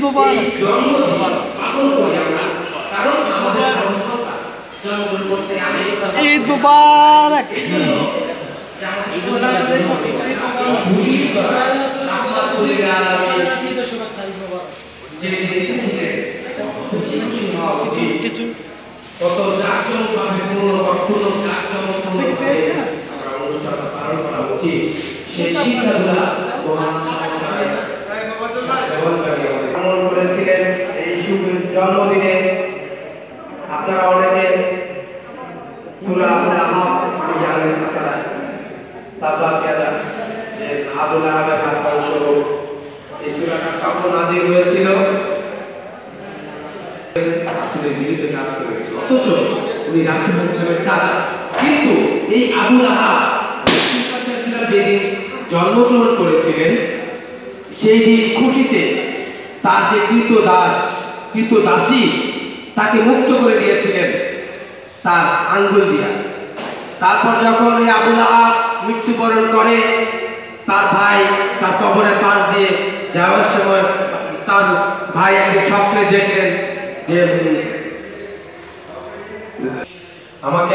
মুবারক। জন্ম পালন করি আমরা, কারণ আমাদের জন্মদাতা জন্মগ্রহণ করতে আমেরিকা ঈদ মুবারক। কিছু কত জাঁকজমকভাবে পূর্ণ জাঁকজমকভাবে আমরা অনুষ্ঠানটা পালন করা উচিত, সেই শিক্ষাগুলা পালন করেছিলেন এই শুভ জন্মদিনে। আপনারা অনেকে সূরা আমি জানেন আপনারা তারপর যে আবু লাহাবের হাত স্বরূপ এই সূরাটা কখন নাযিল হয়েছিল, আসলে জীবিত কাজ করেছিল, অথচ উনি রাসূলের চাচা। কিন্তু এই আবু লাহাব যেদিন জন্মগ্রহণ করেছিলেন সেই দিন খুশিতে তার যে কৃতদাসী তাকে মুক্ত করে দিয়েছিলেন তার আঙ্গুল দিয়া। তারপর যখন এই আবু লাহাব মৃত্যুবরণ করে, তার ভাই তার কবরের পাশ দিয়ে যাওয়ার সময় তার ভাই একদিন স্বপ্নে দেখলেন যে আমাকে